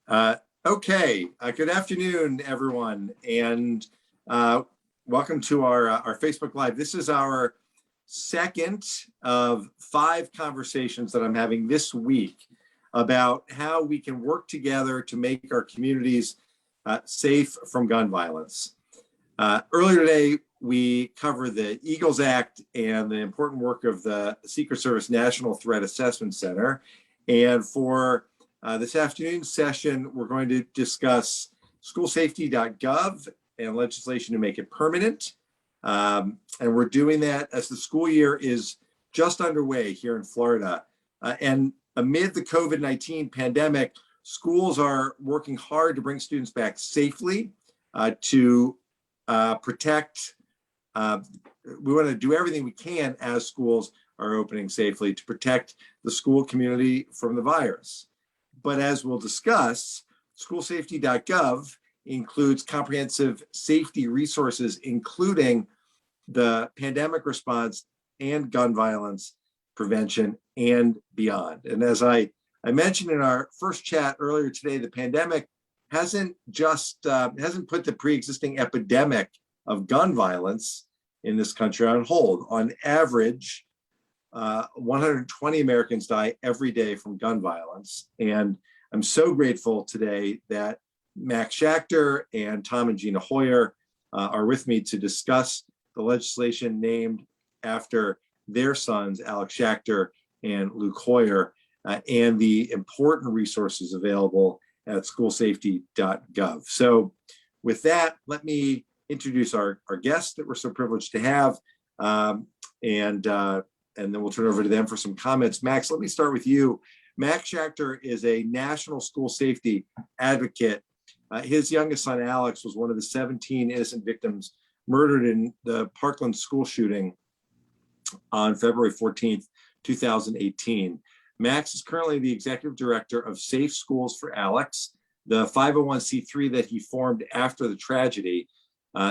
Uh, good afternoon, everyone, and welcome to our Facebook Live. This is our second of 5 conversations that I'm having this week about how we can work together to make our communities safe from gun violence. Earlier today, we covered the Eagles Act and the important work of the Secret Service National Threat Assessment Center. And for this afternoon's session, we're going to discuss SchoolSafety.gov and legislation to make it permanent. And we're doing that as the school year is just underway here in Florida. And amid the COVID-19 pandemic, schools are working hard to bring students back safely to protect. We want to do everything we can as schools are opening safely to protect the school community from the virus. But as we'll discuss, SchoolSafety.gov includes comprehensive safety resources, including the pandemic response and gun violence prevention and beyond. And as I mentioned in our first chat earlier today, the pandemic hasn't put the pre-existing epidemic of gun violence in this country on hold. On average, 120 Americans die every day from gun violence. And I'm so grateful today that Max Schachter and Tom and Gina Hoyer are with me to discuss the legislation named after their sons, Alex Schachter and Luke Hoyer, and the important resources available at SchoolSafety.gov. So with that, let me introduce our guests that we're so privileged to have, and then we'll turn it over to them for some comments. Max, let me start with you. Max Schachter is a national school safety advocate. His youngest son, Alex, was one of the 17 innocent victims murdered in the Parkland school shooting on February 14th, 2018. Max is currently the executive director of Safe Schools for Alex, the 501c3 that he formed after the tragedy.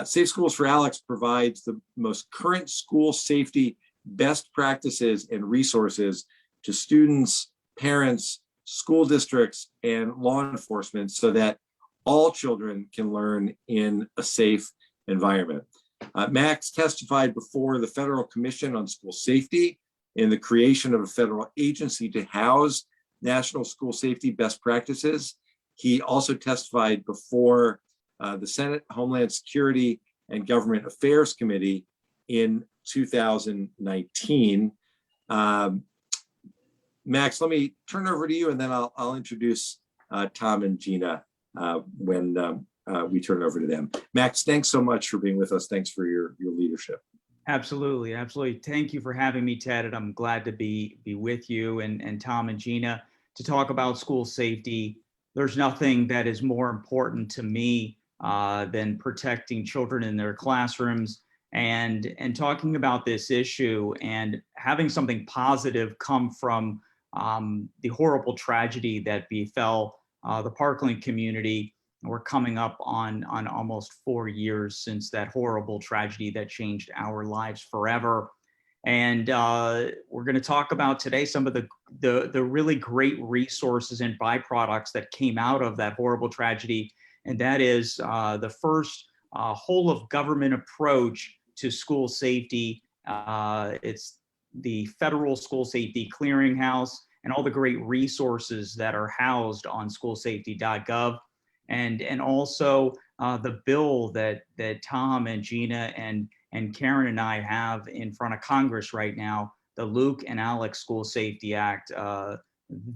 Safe Schools for Alex provides the most current school safety best practices and resources to students, parents, school districts, and law enforcement so that all children can learn in a safe environment. Max testified before the Federal Commission on School Safety in the creation of a federal agency to house national school safety best practices. He also testified before the Senate Homeland Security and Government Affairs Committee in 2019. Max, let me turn over to you, and then I'll introduce Tom and Gina when we turn it over to them. Max, thanks so much for being with us. Thanks for your leadership. Absolutely. Thank you for having me, Ted, and I'm glad to be with you and Tom and Gina to talk about school safety. There's nothing that is more important to me than protecting children in their classrooms and talking about this issue and having something positive come from the horrible tragedy that befell the Parkland community. We're coming up on almost 4 years since that horrible tragedy that changed our lives forever. And we're going to talk about today some of the really great resources and byproducts that came out of that horrible tragedy. And that is the first whole of government approach to school safety. It's the federal school safety clearinghouse and all the great resources that are housed on SchoolSafety.gov. And also the bill that Tom and Gina and Karen and I have in front of Congress right now, the Luke and Alex School Safety Act.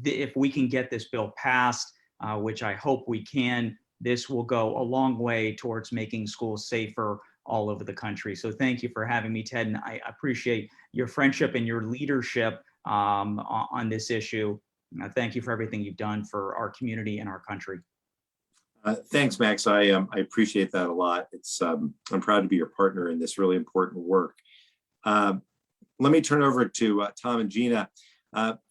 If we can get this bill passed, which I hope we can, this will go a long way towards making schools safer all over the country. So thank you for having me, Ted, and I appreciate your friendship and your leadership on this issue. Thank you for everything you've done for our community and our country. Thanks, Max. I appreciate that a lot. It's I'm proud to be your partner in this really important work. Let me turn over to Tom and Gina.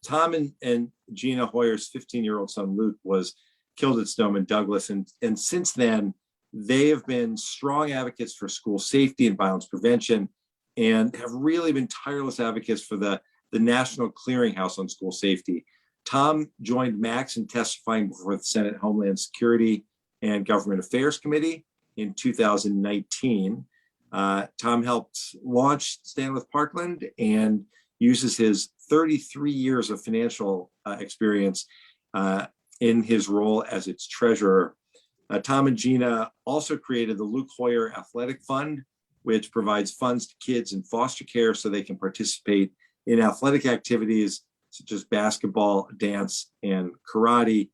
Tom and Gina Hoyer's 15-year-old son Luke was killed at Stoneman Douglas, and since then they have been strong advocates for school safety and violence prevention, and have really been tireless advocates for the National Clearinghouse on School Safety. Tom joined Max in testifying before the Senate Homeland Security and Government Affairs Committee in 2019. Tom helped launch Stand with Parkland and uses his 33 years of financial experience in his role as its treasurer. Tom and Gina also created the Luke Hoyer Athletic Fund, which provides funds to kids in foster care so they can participate in athletic activities such as basketball, dance, and karate.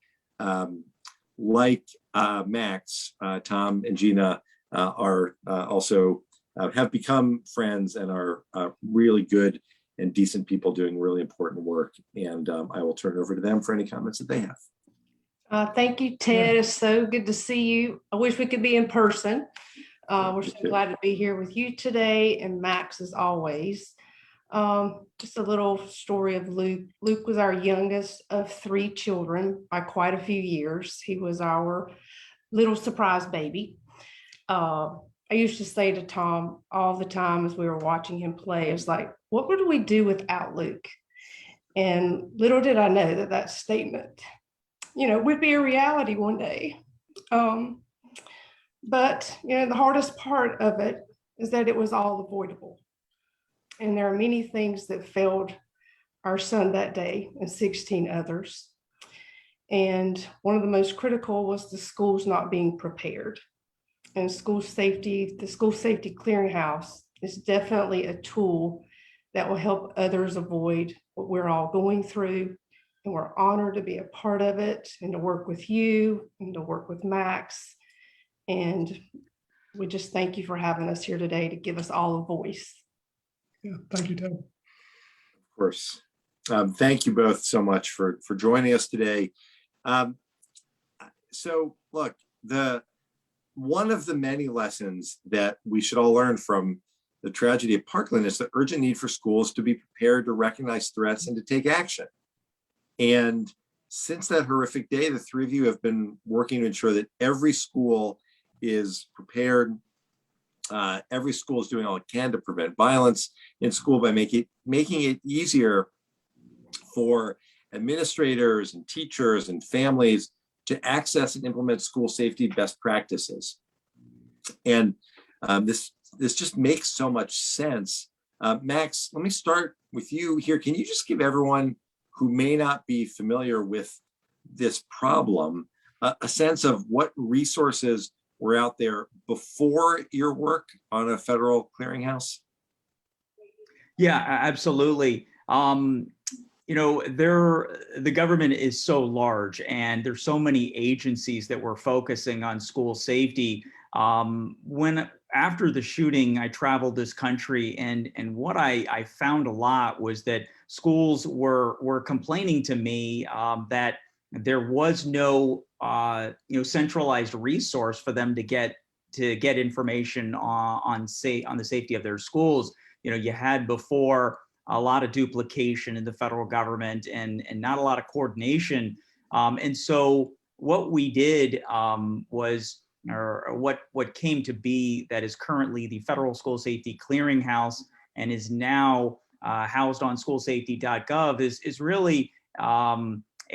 Like Max, Tom and Gina are also have become friends and are really good and decent people doing really important work. And I will turn it over to them for any comments that they have. Thank you, Ted. It's so good to see you. I wish we could be in person. We're so glad to be here with you today, and Max as always. Just a little story of Luke. Luke was our youngest of 3 children by quite a few years. He was our little surprise baby. I used to say to Tom all the time as we were watching him play, it's like, what would we do without Luke? And little did I know that that statement, would be a reality one day. But, the hardest part of it is that it was all avoidable. And there are many things that failed our son that day and 16 others. And one of the most critical was the schools not being prepared. And the school safety clearinghouse is definitely a tool that will help others avoid what we're all going through. And we're honored to be a part of it and to work with you and to work with Max. And we just thank you for having us here today to give us all a voice. Yeah, thank you, Ted. Of course. Thank you both so much for joining us today. So look, one of the many lessons that we should all learn from the tragedy of Parkland is the urgent need for schools to be prepared to recognize threats and to take action. And since that horrific day, the 3 of you have been working to ensure that every school is prepared. Every school is doing all it can to prevent violence in school by making it easier for administrators and teachers and families to access and implement school safety best practices. And this just makes so much sense. Max, let me start with you here. Can you just give everyone who may not be familiar with this problem a sense of what resources were out there before your work on a federal clearinghouse? Yeah, absolutely. The government is so large and there's so many agencies that were focusing on school safety. After the shooting, I traveled this country, and what I found a lot was that schools were complaining to me that there was no centralized resource for them to get information on the safety of their schools. You had before a lot of duplication in the federal government and not a lot of coordination. And so what we did was, or what came to be, that is currently the Federal School Safety Clearinghouse and is now housed on SchoolSafety.gov, is really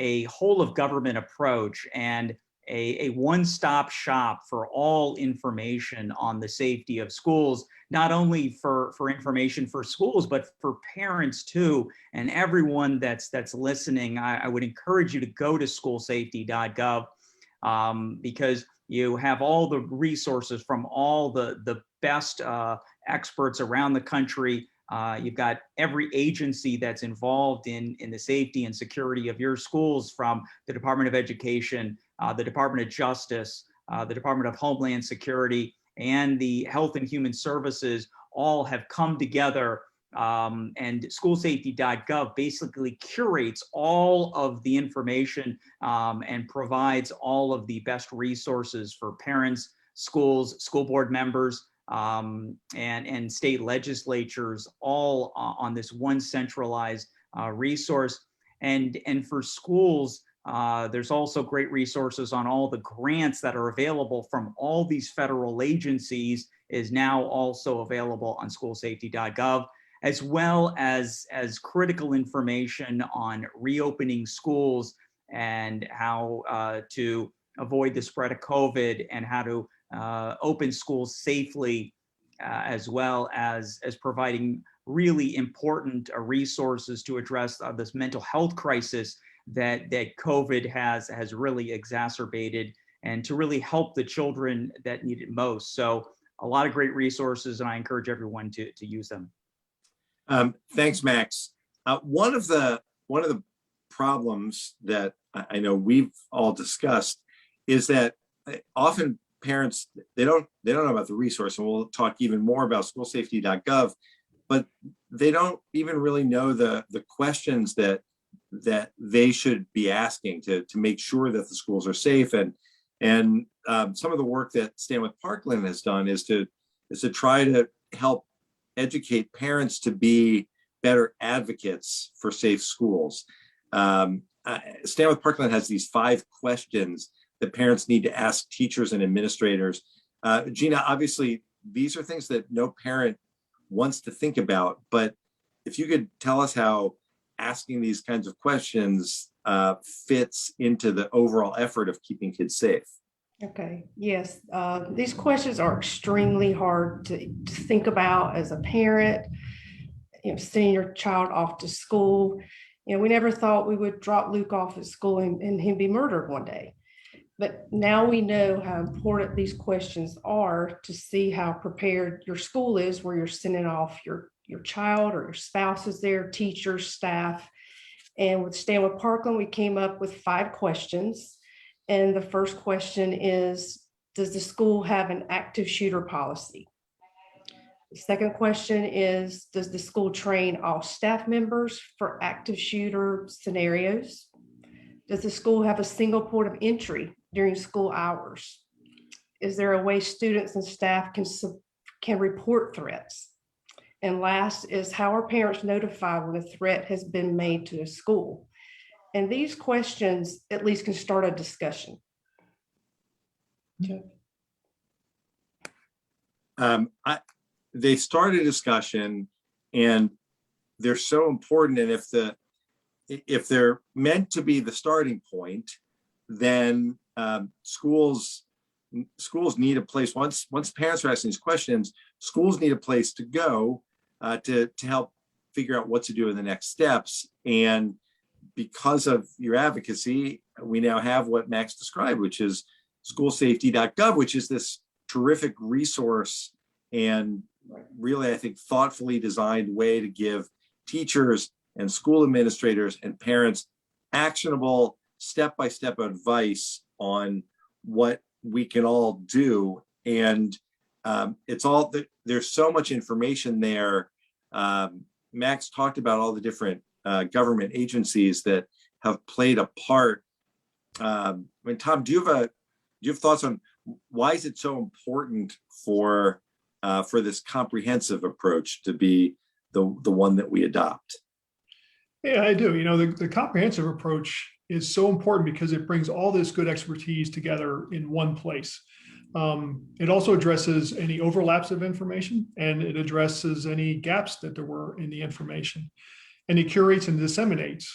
a whole of government approach and a one-stop shop for all information on the safety of schools, not only for information for schools, but for parents too. And everyone that's listening, I would encourage you to go to SchoolSafety.gov because you have all the resources from all the best experts around the country. You've got every agency that's involved in the safety and security of your schools, from the Department of Education, the Department of Justice, the Department of Homeland Security, and the Health and Human Services all have come together. And SchoolSafety.gov basically curates all of the information and provides all of the best resources for parents, schools, school board members, and state legislatures, all on this one centralized resource. And for schools, there's also great resources on all the grants that are available from all these federal agencies, is now also available on SchoolSafety.gov. as well as critical information on reopening schools and how to avoid the spread of COVID and how to open schools safely, as well as providing really important resources to address this mental health crisis that COVID has really exacerbated, and to really help the children that need it most. So a lot of great resources, and I encourage everyone to use them. Thanks, Max. One of the problems that I know we've all discussed is that often parents, they don't know about the resource, and we'll talk even more about SchoolSafety.gov, but they don't even really know the questions that they should be asking to make sure that the schools are safe. And some of the work that Stand with Parkland has done is to try to help educate parents to be better advocates for safe schools. Stand with Parkland has these 5 questions that parents need to ask teachers and administrators. Gina, obviously, these are things that no parent wants to think about, but if you could tell us how asking these kinds of questions fits into the overall effort of keeping kids safe. Okay, yes, these questions are extremely hard to think about as a parent, sending your child off to school. We never thought we would drop Luke off at school and him be murdered one day. But now we know how important these questions are to see how prepared your school is, where you're sending off your child or your spouse is there, teachers, staff. And with Stand with Parkland, we came up with 5 questions. And the first question is, does the school have an active shooter policy? The second question is, does the school train all staff members for active shooter scenarios? Does the school have a single port of entry during school hours? Is there a way students and staff can report threats? And last is, how are parents notified when a threat has been made to a school? And these questions at least can start a discussion. They start a discussion, and they're so important. And if they're meant to be the starting point, then schools need a place. Once parents are asking these questions, schools need a place to go to help figure out what to do in the next steps. And because of your advocacy, we now have what Max described, which is SchoolSafety.gov, which is this terrific resource and really, I think, thoughtfully designed way to give teachers and school administrators and parents actionable step-by-step advice on what we can all do. And there's so much information there. Max talked about all the different government agencies that have played a part. Tom, do you have thoughts on why is it so important for this comprehensive approach to be the one that we adopt? Yeah, I do. The comprehensive approach is so important because it brings all this good expertise together in one place. It also addresses any overlaps of information, and it addresses any gaps that there were in the information. And it curates and disseminates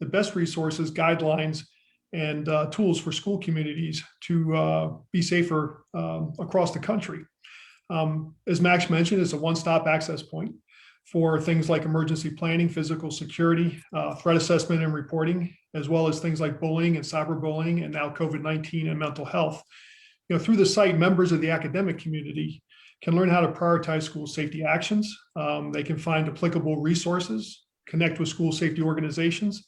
the best resources, guidelines, and tools for school communities to be safer across the country. As Max mentioned, it's a one-stop access point for things like emergency planning, physical security, threat assessment and reporting, as well as things like bullying and cyberbullying, and now COVID-19 and mental health. Through the site, members of the academic community can learn how to prioritize school safety actions. They can find applicable resources, connect with school safety organizations,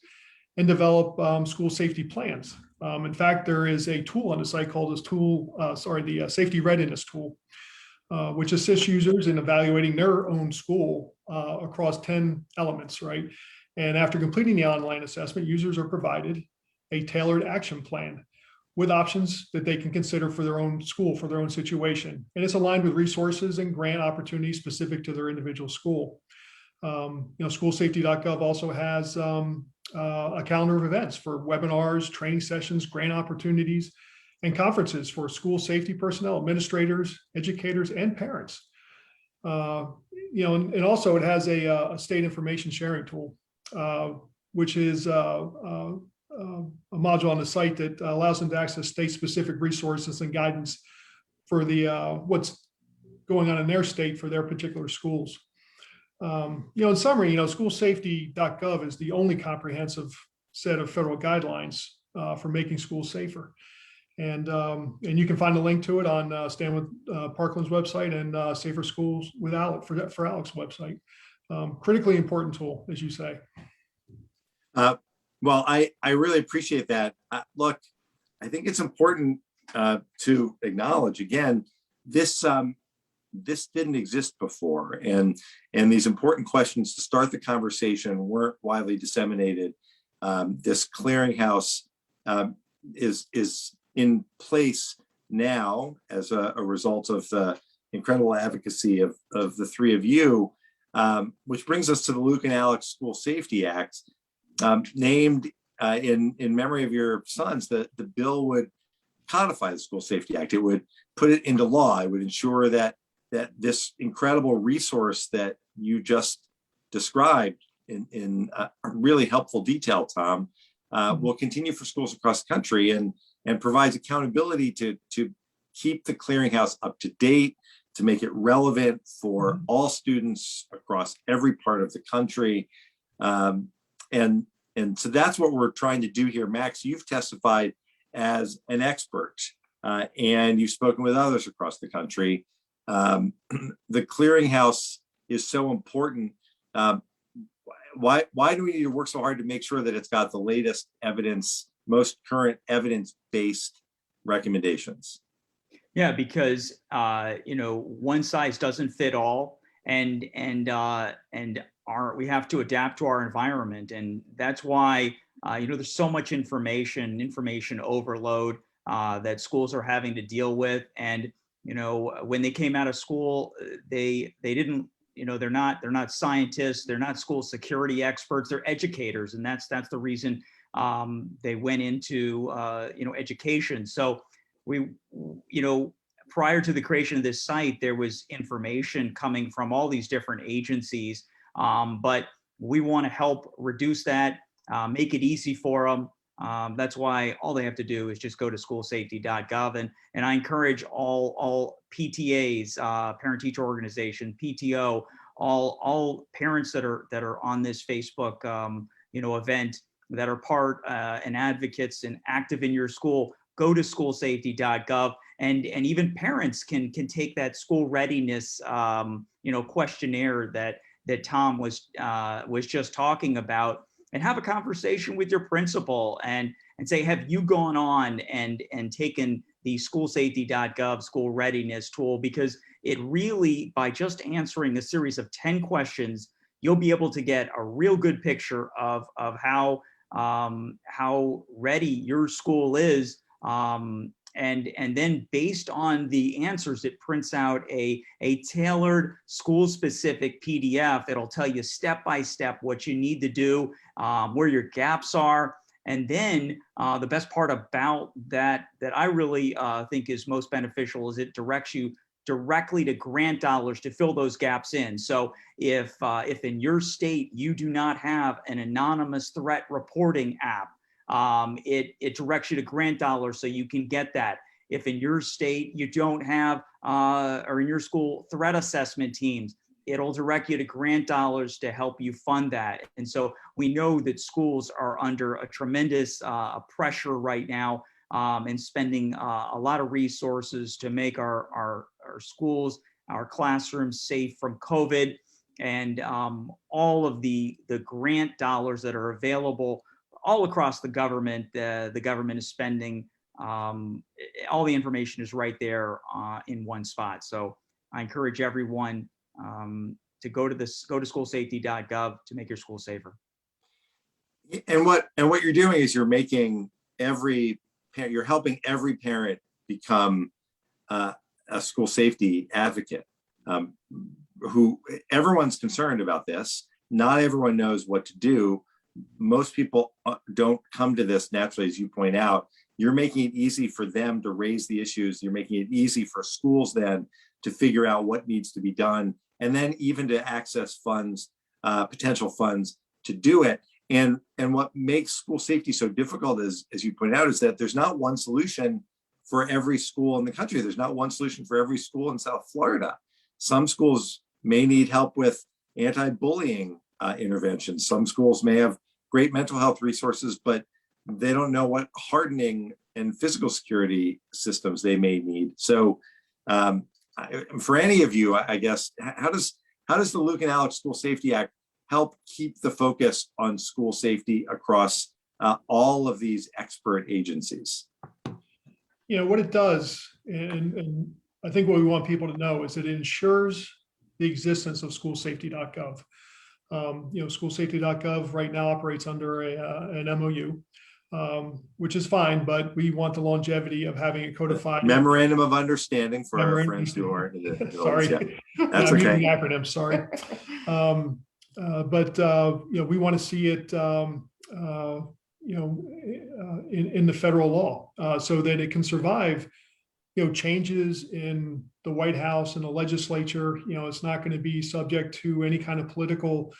and develop school safety plans. In fact, there is a tool on the site called the Safety Readiness Tool, which assists users in evaluating their own school across 10 elements, right? And after completing the online assessment, users are provided a tailored action plan with options that they can consider for their own school, for their own situation. And it's aligned with resources and grant opportunities specific to their individual school. SchoolSafety.gov also has a calendar of events for webinars, training sessions, grant opportunities, and conferences for school safety personnel, administrators, educators, and parents. And also it has a state information sharing tool, which is a module on the site that allows them to access state-specific resources and guidance for the what's going on in their state for their particular schools. In summary, SchoolSafety.gov is the only comprehensive set of federal guidelines for making schools safer. And you can find a link to it on Stand with Parkland's website and Safer Schools with Alex for Alex's website. Critically important tool, as you say. Well, I really appreciate that. Look, I think it's important to acknowledge again, this didn't exist before, and these important questions to start the conversation weren't widely disseminated. This clearinghouse is in place now as a result of the incredible advocacy of the three of you, which brings us to the Luke and Alex School Safety Act, named in memory of your sons. That the bill would codify the School Safety Act. It would put it into law. It would ensure that this incredible resource that you just described in really helpful detail, Tom, will continue for schools across the country and provides accountability to keep the clearinghouse up to date, to make it relevant for all students across every part of the country. And so that's what we're trying to do here. Max, you've testified as an expert and you've spoken with others across the country. The clearinghouse is so important. Why do we need to work so hard to make sure that it's got the latest evidence, most current evidence-based recommendations? Yeah, because one size doesn't fit all, and we have to adapt to our environment, and that's why there's so much information overload that schools are having to deal with. And when they came out of school, they didn't. They're not scientists, they're not school security experts, they're educators, and that's the reason they went into education. So we prior to the creation of this site, there was information coming from all these different agencies, but we want to help reduce that, make it easy for them. That's why all they have to do is just go to SchoolSafety.gov, and I encourage all PTAs, parent teacher organization, PTO, all parents that are on this Facebook event, that are part and advocates and active in your school. Go to SchoolSafety.gov, and even parents can take that school readiness questionnaire that Tom was just talking about, and have a conversation with your principal and say, have you gone on and taken the SchoolSafety.gov school readiness tool? Because it really, by just answering a series of 10 questions, you'll be able to get a real good picture of how ready your school is. And then based on the answers, it prints out a tailored school-specific PDF. It'll tell you step-by-step what you need to do, where your gaps are. And then the best part about that I really think is most beneficial is it directs you directly to grant dollars to fill those gaps in. So if in your state you do not have an anonymous threat reporting app, it directs you to grant dollars so you can get that. If in your state you don't have, or in your school, threat assessment teams, it'll direct you to grant dollars to help you fund that. And so we know that schools are under a tremendous pressure right now, and spending a lot of resources to make our schools, our classrooms safe from COVID, and all of the grant dollars that are available all across the government. The government is spending, all the information is right there in one spot. So I encourage everyone to go to SchoolSafety.gov to make your school safer. And what you're doing is you're helping every parent become a school safety advocate. Who everyone's concerned about this. Not everyone knows what to do. Most people don't come to this naturally, as you point out. You're making it easy for them to raise the issues. You're making it easy for schools then to figure out what needs to be done and then even to access funds, potential funds to do it. And what makes school safety so difficult is, as you pointed out, is that there's not one solution for every school in the country. There's not one solution for every school in South Florida. Some schools may need help with anti-bullying interventions. Some schools may have great mental health resources, but they don't know what hardening and physical security systems they may need. So for any of you, I guess, how does the Luke and Alex School Safety Act help keep the focus on school safety across all of these expert agencies? What it does, and I think what we want people to know, is it ensures the existence of SchoolSafety.gov. SchoolSafety.gov right now operates under an MOU, which is fine, but we want the longevity of having it codified. Memorandum of Understanding for our friends who aren't in the sorry, yeah. That's okay. The acronym, sorry. We want to see it, in the federal law, so that it can survive, changes in the White House and the legislature. It's not going to be subject to any kind of political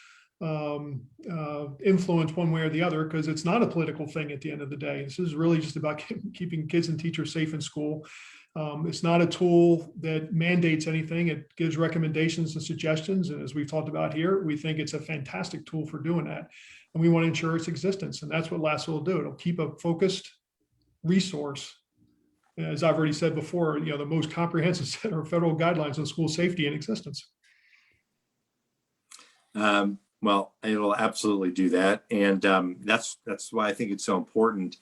influence one way or the other, because it's not a political thing at the end of the day. This is really just about keeping kids and teachers safe in school. It's not a tool that mandates anything. It gives recommendations and suggestions. And as we've talked about here, we think it's a fantastic tool for doing that. And we want to ensure its existence. And that's what LASSO will do. It'll keep a focused resource. As I've already said before, the most comprehensive set of federal guidelines on school safety in existence. Well, it'll absolutely do that. And that's why I think it's so important.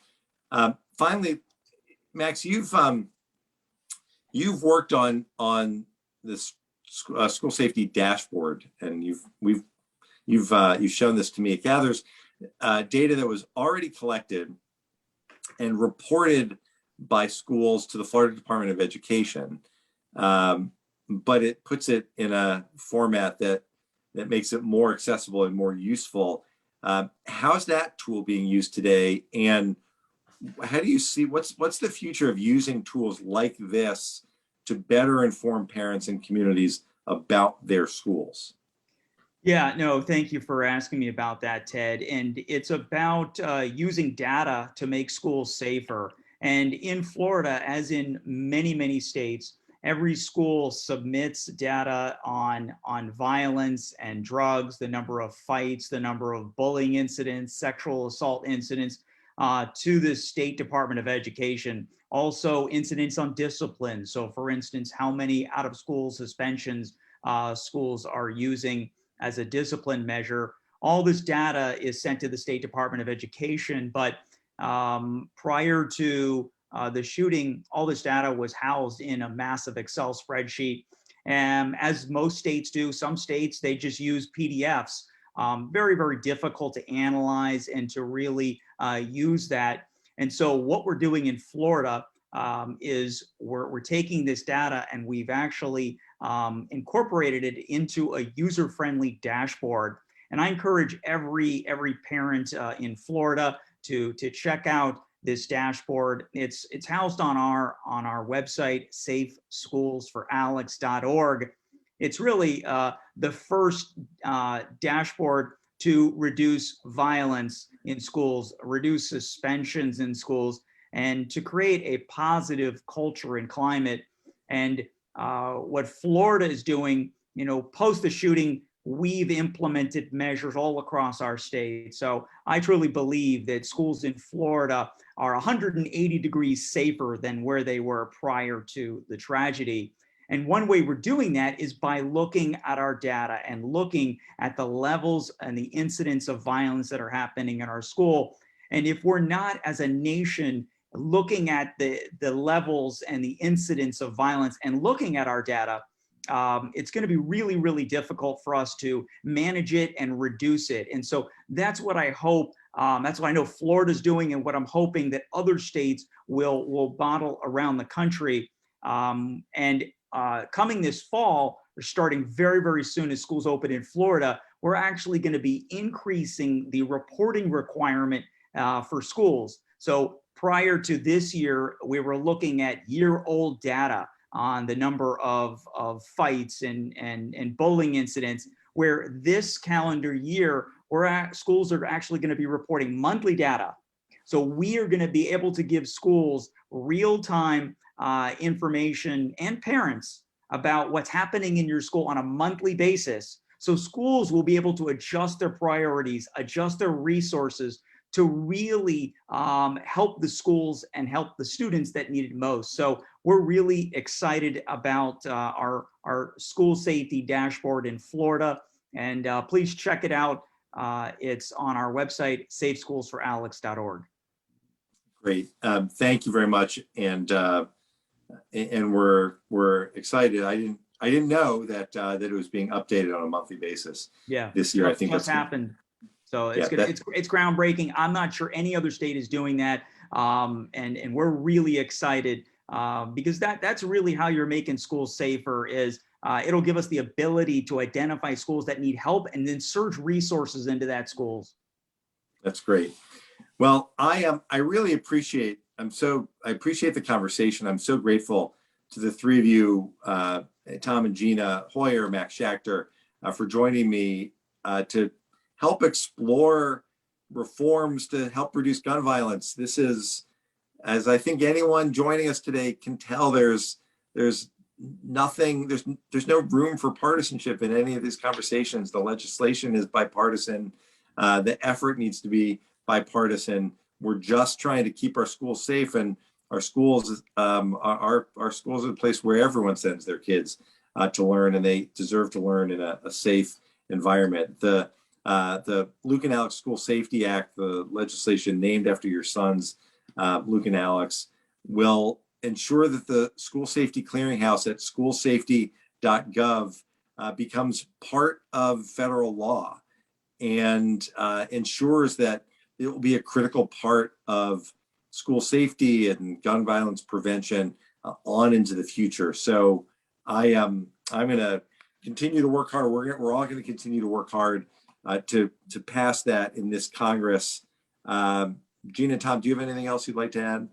Finally, Max, you've worked on this school safety dashboard, and you've shown this to me. It gathers data that was already collected and reported by schools to the Florida Department of Education, but it puts it in a format that makes it more accessible and more useful. How's that tool being used today, and how do you see what's the future of using tools like this to better inform parents and communities about their schools? Yeah, no, thank you for asking me about that, Ted. And it's about using data to make schools safer. And in Florida, as in many, many states, every school submits data on violence and drugs, the number of fights, the number of bullying incidents, sexual assault incidents to the State Department of Education. Also incidents on discipline. So for instance, how many out of school suspensions schools are using as a discipline measure. All this data is sent to the State Department of Education, but prior to the shooting, all this data was housed in a massive Excel spreadsheet. And as most states do, some states, they just use PDFs. Very, very difficult to analyze and to really use that. And so what we're doing in Florida is we're taking this data and we've actually incorporated it into a user-friendly dashboard. And I encourage every parent in Florida to check out this dashboard. It's housed on our website, safeschoolsforalex.org. It's really the first dashboard to reduce violence in schools, reduce suspensions in schools, and to create a positive culture and climate. And what Florida is doing, post the shooting, we've implemented measures all across our state. So I truly believe that schools in Florida are 180 degrees safer than where they were prior to the tragedy. And one way we're doing that is by looking at our data and looking at the levels and the incidents of violence that are happening in our school. And if we're not, as a nation, looking at the levels and the incidents of violence and looking at our data, it's going to be really, really difficult for us to manage it and reduce it. And so that's what I hope, that's what I know Florida's doing, and what I'm hoping that other states will model around the country. Coming this fall, or starting very, very soon as schools open in Florida, we're actually going to be increasing the reporting requirement for schools. So prior to this year, we were looking at year-old data on the number of fights and bullying incidents, where this calendar year, schools are actually going to be reporting monthly data. So we are going to be able to give schools real-time information and parents about what's happening in your school on a monthly basis. So schools will be able to adjust their priorities, adjust their resources to really help the schools and help the students that need it most. So we're really excited about our school safety dashboard in Florida. And please check it out. It's on our website, safeschools4alex.org. Great. Thank you very much. And we're excited. I didn't know that it was being updated on a monthly basis. Yeah, this year. I think what's that's happened. So Yeah, it's groundbreaking. I'm not sure any other state is doing that, and we're really excited because that's really how you're making schools safer. Is it'll give us the ability to identify schools that need help and then surge resources into that schools. That's great. Well, I really appreciate. I appreciate the conversation. I'm so grateful to the three of you, Tom and Gina Hoyer, Max Schachter, for joining me to help explore reforms to help reduce gun violence. This is, as I think anyone joining us today can tell, there's nothing, there's no room for partisanship in any of these conversations. The legislation is bipartisan. The effort needs to be bipartisan. We're just trying to keep our schools safe, and our schools, our schools are the place where everyone sends their kids to learn, and they deserve to learn in a safe environment. The Luke and Alex School Safety Act, the legislation named after your sons, Luke and Alex, will ensure that the school safety clearinghouse at SchoolSafety.gov becomes part of federal law and ensures that it will be a critical part of school safety and gun violence prevention on into the future. So I'm going to continue to work hard. We're all going to continue to work hard to pass that in this Congress. Gina and Tom, do you have anything else you'd like to add?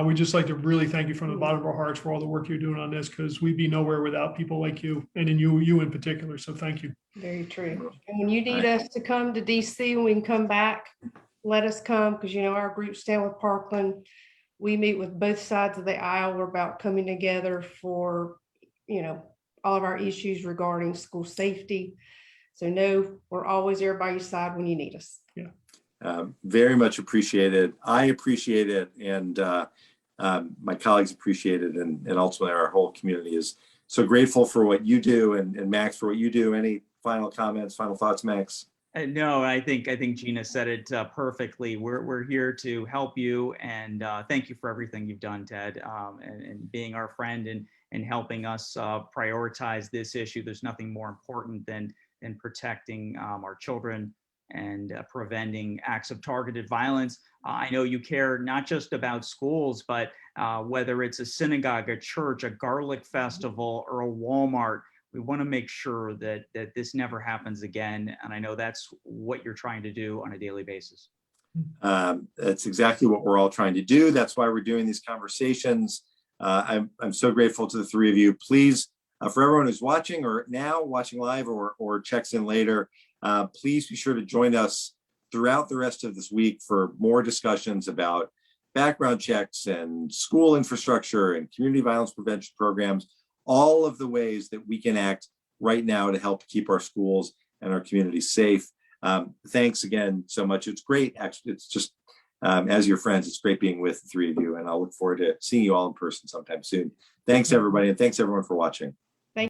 We'd just like to really thank you from the bottom of our hearts for all the work you're doing on this, because we'd be nowhere without people like you, and in you in particular. So thank you. Very true. And when you need us to come to DC, when we can come back, let us come, because our group stand with Parkland. We meet with both sides of the aisle. We're about coming together for all of our issues regarding school safety. So no, we're always there by your side when you need us. Yeah. Very much appreciated. I appreciate it, and my colleagues appreciate it, and ultimately our whole community is so grateful for what you do, and Max, for what you do. Any final comments, final thoughts, Max? No, I think Gina said it perfectly. We're here to help you, and thank you for everything you've done, Ted, and being our friend and helping us prioritize this issue. There's nothing more important than protecting our children and preventing acts of targeted violence. I know you care not just about schools, but whether it's a synagogue, a church, a garlic festival, or a Walmart, we want to make sure that this never happens again. And I know that's what you're trying to do on a daily basis. That's exactly what we're all trying to do. That's why we're doing these conversations. I'm so grateful to the three of you. Please, for everyone who's watching or now watching live or checks in later, please be sure to join us throughout the rest of this week for more discussions about background checks and school infrastructure and community violence prevention programs, all of the ways that we can act right now to help keep our schools and our communities safe. Thanks again so much. It's great. Actually, it's just, as your friends, it's great being with the three of you, and I'll look forward to seeing you all in person sometime soon. Thanks, everybody, and thanks everyone for watching.